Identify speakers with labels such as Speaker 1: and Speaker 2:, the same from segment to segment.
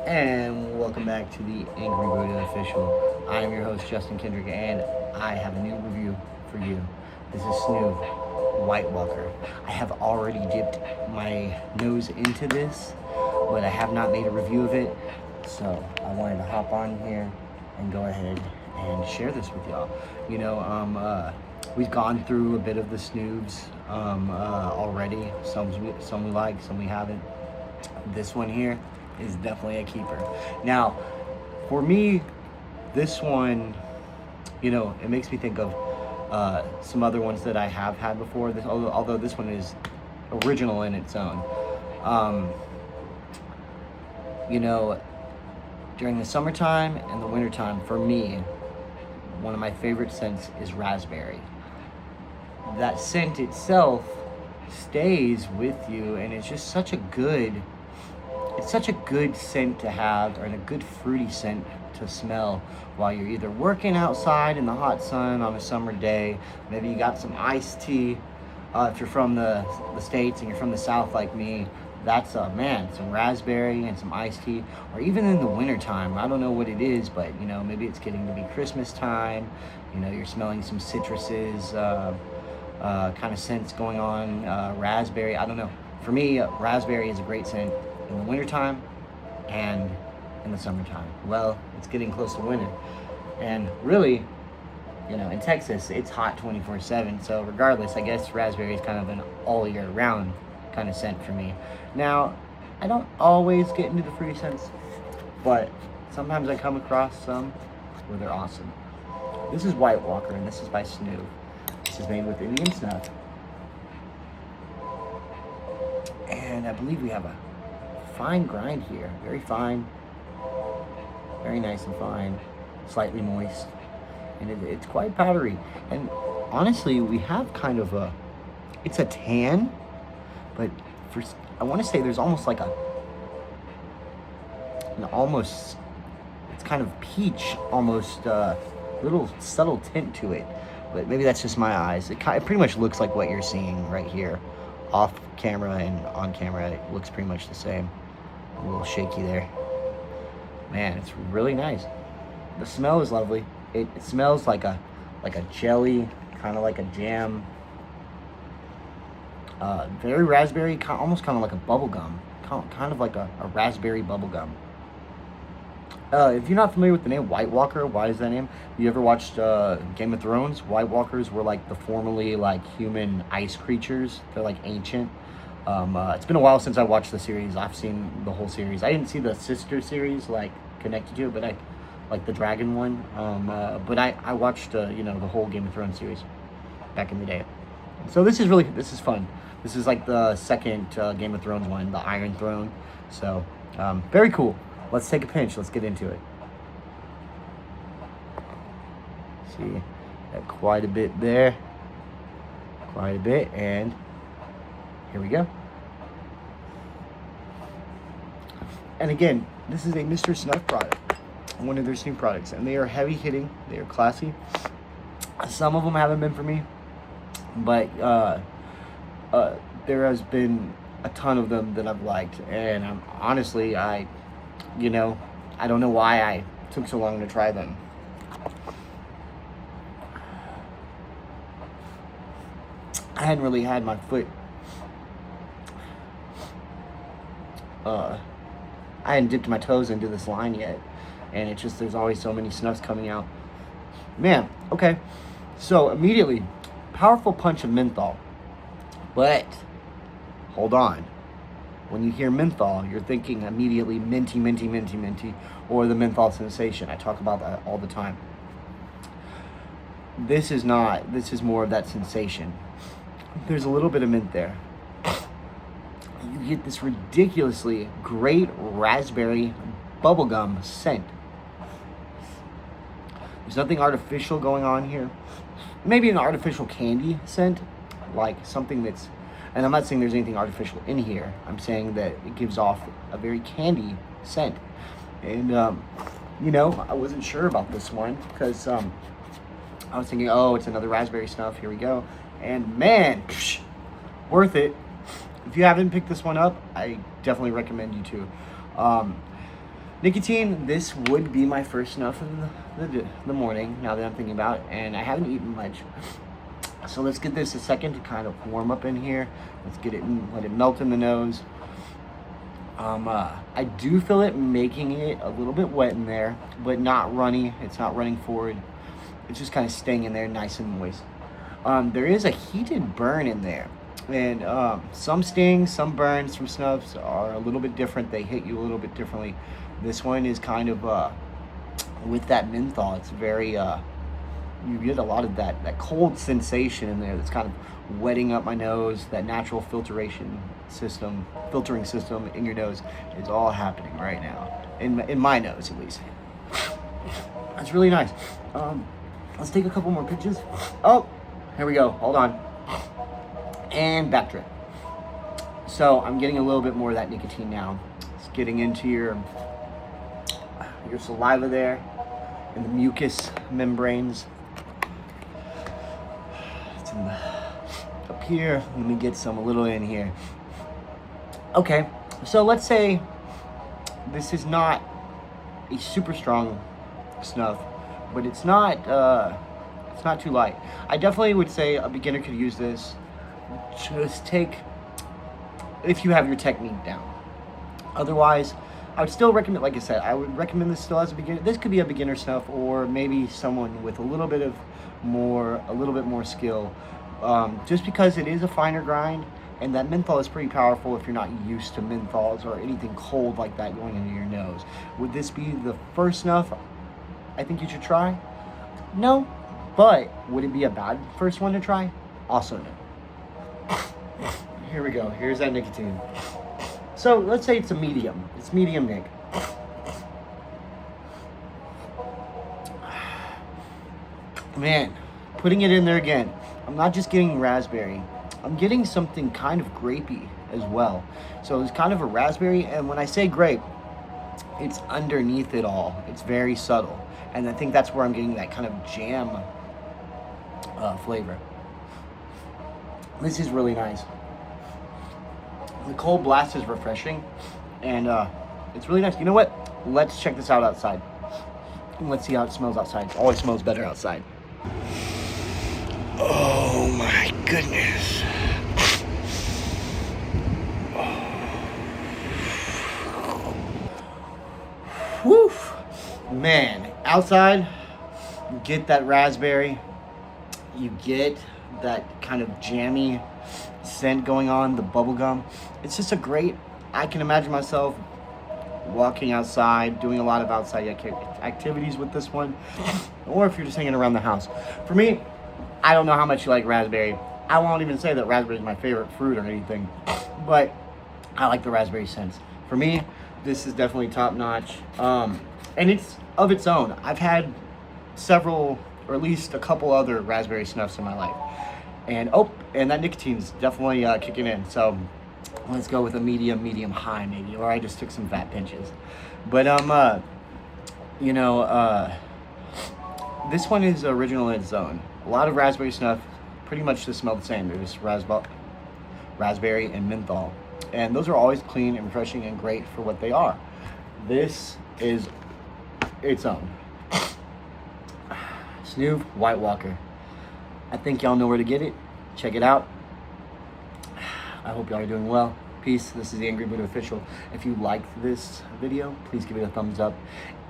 Speaker 1: And welcome back to the Angry Buddha Official. I am your host, Justin Kendrick, and I have a new review for you. This is Snuv, White Walker. I have already dipped my nose into this, but I have not made a review of it. So I wanted to hop on here and go ahead and share this with y'all. We've gone through a bit of the Snuvs already. Some we like, some we haven't. This one here is definitely a keeper. Now, for me, this one, it makes me think of some other ones that I have had before. Although this one is original in its own. Um, you know, During the summertime and the wintertime, for me, one of my favorite scents is raspberry. That scent itself stays with you, and it's such a good scent to have, and a good fruity scent to smell while you're either working outside in the hot sun on a summer day. Maybe you got some iced tea. If you're from the States and you're from the South like me, that's some raspberry and some iced tea. Or even in the wintertime, I don't know what it is, but maybe it's getting to be Christmas time. You're smelling some citruses, kind of scents going on, raspberry. I don't know. For me, raspberry is a great scent in the wintertime and in the summertime. Well, it's getting close to winter. And really, in Texas, it's hot 24/7. So regardless, I guess raspberry is kind of an all year round kind of scent for me. Now, I don't always get into the fruity scents, but sometimes I come across some where they're awesome. This is White Walker, and this is by Snuv. This is made with Indian snuff. And I believe we have a fine grind here. Very fine. Very nice and fine. Slightly moist. And it's quite powdery. And honestly, we have kind of it's a tan, but I want to say there's almost like it's kind of peach, almost little subtle tint to it. But maybe that's just my eyes. It pretty much looks like what you're seeing right here. Off camera and on camera, it looks pretty much the same. A little shaky there. Man, it's really nice. The smell is lovely. It smells like a jelly, kind of like a jam. Very raspberry, almost kind of like a bubble gum. Kind of like a raspberry bubble gum. If you're not familiar with the name White Walker, why is that name? You ever watched Game of Thrones? White Walkers were like the formerly like human ice creatures. They're like ancient. It's been a while since I watched the series. I've seen the whole series. I didn't see the sister series like connected to it, but I like the dragon one. But I watched the whole Game of Thrones series back in the day. So this is fun. This is like the second Game of Thrones one, the Iron Throne. So very cool. Let's take a pinch. Let's get into it. See, got quite a bit there. Quite a bit, and here we go. And again, this is a Mr. Snuff product, one of their new products, and they are heavy hitting. They are classy. Some of them haven't been for me, but there has been a ton of them that I've liked, and honestly, I don't know why I took so long to try them. I hadn't really had my foot. I hadn't dipped my toes into this line yet, and it's just there's always so many snuffs coming out. Man, okay. So immediately, powerful punch of menthol, but hold on. When you hear menthol, you're thinking immediately minty, minty, minty, minty, or the menthol sensation. I talk about that all the time. This is not. This is more of that sensation. There's a little bit of mint there. You get this ridiculously great raspberry bubblegum scent. There's nothing artificial going on here. Maybe an artificial candy scent, like something that's, and I'm not saying there's anything artificial in here. I'm saying that it gives off a very candy scent. And, I wasn't sure about this one because I was thinking, oh, it's another raspberry snuff. Here we go. And man, worth it. If you haven't picked this one up, I definitely recommend you to. Nicotine, this would be my first snuff in the morning, now that I'm thinking about it, and I haven't eaten much. So let's get this a second to kind of warm up in here. Let's get it in, let it melt in the nose. I do feel it making it a little bit wet in there, but not runny. It's not running forward. It's just kind of staying in there nice and moist. There is a heated burn in there. And some stings, some burns from snuffs are a little bit different. They hit you a little bit differently. This one is kind of, with that menthol, it's very, you get a lot of that cold sensation in there that's kind of wetting up my nose. That natural filtering system in your nose is all happening right now, in my nose at least. That's really nice. Let's take a couple more pictures. Oh, here we go. Hold on. And back drip. So I'm getting a little bit more of that nicotine now. It's getting into your saliva there and the mucous membranes. It's up here. Let me get some a little in here. Okay, so let's say this is not a super strong snuff, but it's not too light. I definitely would say a beginner could use this. Just take, if you have your technique down. Otherwise, I would still recommend, like I said, I would recommend this still as a beginner. This could be a beginner snuff, or maybe someone with a little bit more skill. Just because it is a finer grind, and that menthol is pretty powerful if you're not used to menthols or anything cold like that going into your nose. Would this be the first snuff I think you should try? No, but would it be a bad first one to try? Also no. Here we go. Here's that nicotine. So let's say it's a medium. It's medium nic. Man, putting it in there again. I'm not just getting raspberry. I'm getting something kind of grapey as well. So it's kind of a raspberry, and when I say grape, it's underneath it all. It's very subtle. And I think that's where I'm getting that kind of jam flavor. This is really nice. The cold blast is refreshing, and it's really nice. You know what? Let's check this out outside. And let's see how it smells outside. It always smells better outside. Oh my goodness. Woo! Man, outside, you get that raspberry. You get that kind of jammy scent going on, the bubble gum. It's just a great, I can imagine myself walking outside, doing a lot of outside activities with this one, or if you're just hanging around the house. For me, I don't know how much you like raspberry. I won't even say that raspberry is my favorite fruit or anything, but I like the raspberry scents. For me, this is definitely top notch, and it's of its own. I've had several, or at least a couple other raspberry snuffs in my life. And that nicotine's definitely kicking in. So let's go with a medium high maybe, or I just took some fat pinches. But this one is original in its own. A lot of raspberry snuff pretty much just smell the same. They're just raspberry and menthol, and those are always clean and refreshing and great for what they are. This is its own. Snuv White Walker. I think y'all know where to get it. Check it out. I hope y'all are doing well. Peace. This is the Angry Buddha Official. If you liked this video, please give it a thumbs up.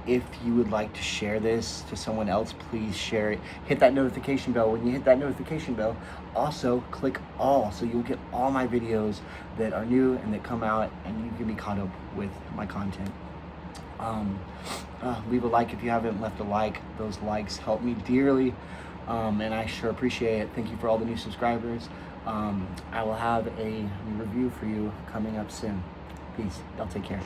Speaker 1: If you would like to share this to someone else, please share it. Hit that notification bell. When you hit that notification bell, also click all, so you'll get all my videos that are new and that come out, and you can be caught up with my content. Leave a like if you haven't left a like. Those likes help me dearly, and I sure appreciate it. Thank you for all the new subscribers. I will have a review for you coming up soon. Peace. Y'all take care.